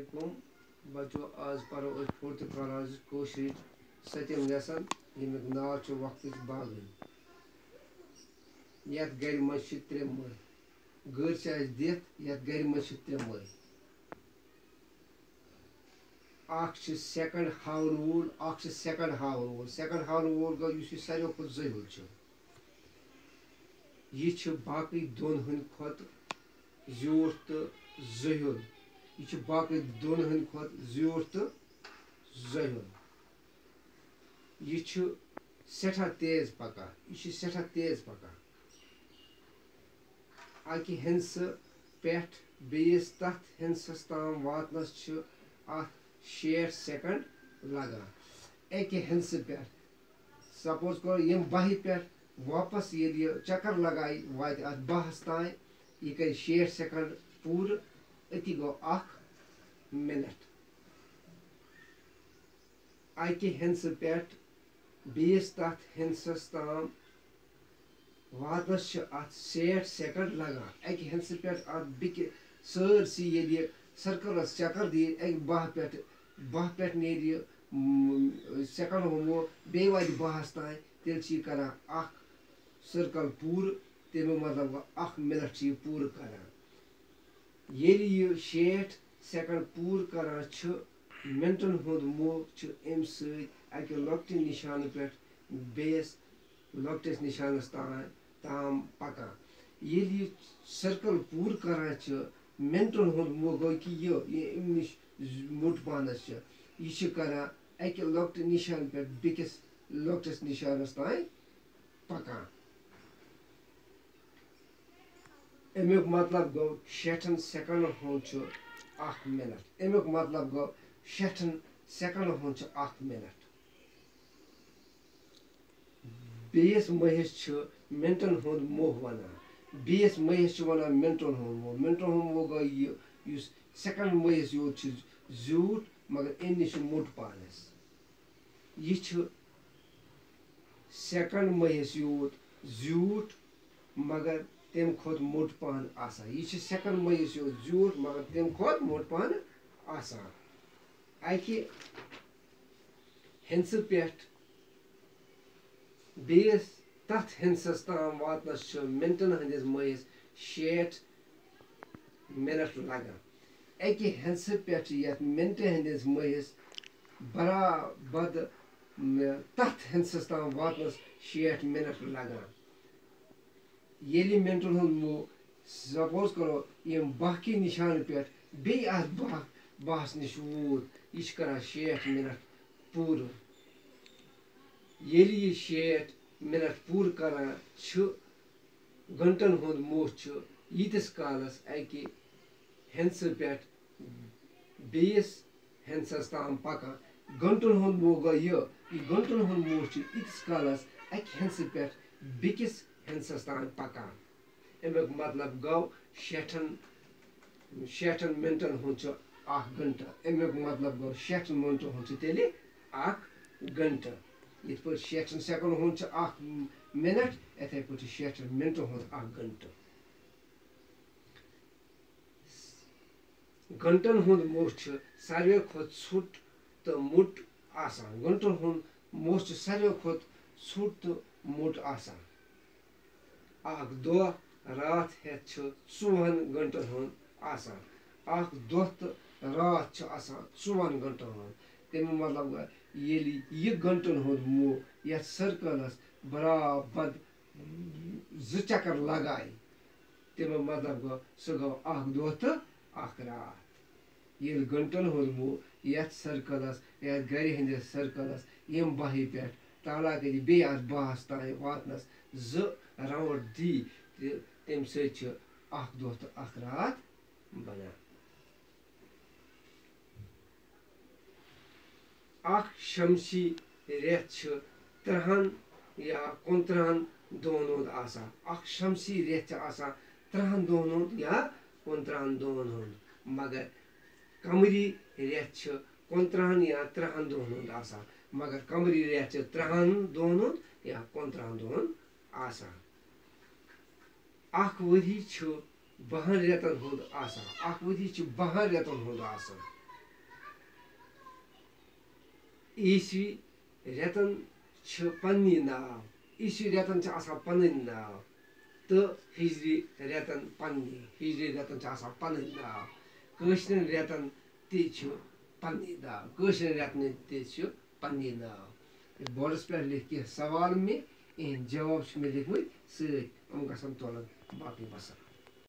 Assalamualaikum. बच्चों आज पढ़ो 4th क्लास कोशिश सतम लेसन यमिक नाव वक्त बागन यथ गर मज त्रे मई गर दित यथ गर मज त्रे मई सेकंड हावन वूल सेकंड हावन वूल गो सारे खुद जहुल यह बाकी दोन हंद खुद ज्यूठ तो जहुल यह बाकी दोन हंद खुद ज्यूठ तो जहुल यह सठा तेज पकान यह सठा तेज पकान अकि हिंस पे बेस तथ हिंसस ताम वातनस 60 सेकंड लगान अकि हिंस पे सपोज करो यम बाहि पे वापस ये चक्कर लगाई वात अत बाहस तान यह कर 60 सेकंड पूर अति गो 1 मिनट अकि हिंस पे बेस तथ हिंसस ताम वातनस 60 सेकंड लगान अकि हिंस पे अत बिक सरसी ये सर्कलस चक्कर दी बाह पे नेर सेकंड हमो बे वात बाहस तान तेल कर सर्कल पूर तमें मतलब 1 मिनट पूर कर ये 60 सेकंड पूर कर मिनटन हुंद मोह अम सके लॉक्ट निशान पे बेस लॉक्टिस निशानस ताम पकान ये सर्कल पूर कर मिनटन हुंद मोह गो कि यह निश मोट पानस यह कर अकि लॉक्ट निशान पे बिकिस लॉक्टिस निशानस तान पकान अमुक मतलब गो 60 सेकंड हुंद 1 मिनट अमुक मतलब गो 60 सेकंड हुंद 1 मिनट बेस महिस मिनटन हुंद मोह वनान बेस महिस वनान मिनटन हुंद मोह गो यह सेकंड महिस योत ज्यूठ मगर अम निश मोट पानस यह सेकंड महिस योत ज्यूठ मगर तम खुद मोट पान आसान यह सेकंड महिस योत ज्यूठ मगर तम खुद मोट पान आसान अकि हिंस पे बेस तथ हिंसस ताम वातनस मिनटन हंदिस महिस 60 मिनट लगान अकि हिंस पे मिनट हंदिस महिस बराबर तथ हिंसस ताम वातनस 60 मिनट लगान ये मिनटन हुंद मोह सपोज करो यम बाकी निशान पे बे बाहस निश वूत यह कर 60 मिनट पूर ये 60 मिनट पूर कर घंटन हुंद मोह यीतिस कालस अकि हिंस पे बेस हिंसस ताम पकान घंटन हुंद मोह गो यह घंटन हुंद मोह यीतिस कालस अकि हिंस पे बिकिस हिंसस ताम पकान अमुक मतलब गो 60 मिनटन हुंद 1 घंटा अमुक मतलब गो 60 मिनटन हुंद तेल 1 घंटा ये 60 सेकंड हुंद 1 मिनट इथे पे 60 मिनटन हुंद 1 घंटा घंटन हुंद मोह सारे खुद छुट तो मुट आसान घंटन हुंद मोह सारे खुद छुट तो मुट आसान अख दो रात हेत 24 घंटन हुंद आसान अख दो तो रात आसान 24 घंटन हुंद तमें मतलब यह घंटन हुंद मोह यथ सर्कलस बराबर 2 चक्कर लगाए तमें मतलब गो सह गो 1 दो तो 1 रात ये घंटन हुंद मोह यथ सर्कलस यथ गर हंदिस सर्कलस यम बाहि पे ताला कर बे बाहस तान वातनस 2 राउंड दी तम 1 दो तो 1 रात बनान शमसी रेत 30 या 29 दोन हुंद आसान शमसी रेत 30 दोन हुंद या 29 दोन हुंद मगर कमरी रेत 29 या 30 दोन हुंद आसान मगर कमरी रेत 30 दोन हुंद या 29 दोन आसान वरी 12 रेतन हुंद आसान वरी 12 रेतन हुंद आसान ईस्वी रेतन पन्नी नाव ईस्वी रेतन पन्न नाव तो हिजरी रेतन पन्नी हिजरी रेतन पन्न नाव कशर रेतन पन्नी नाव कशर रेतन पन्नी नाव बोर्डस पे लिख के सवाल में इन जवाब में लिखमत सम गसन तोलन बाकी बस।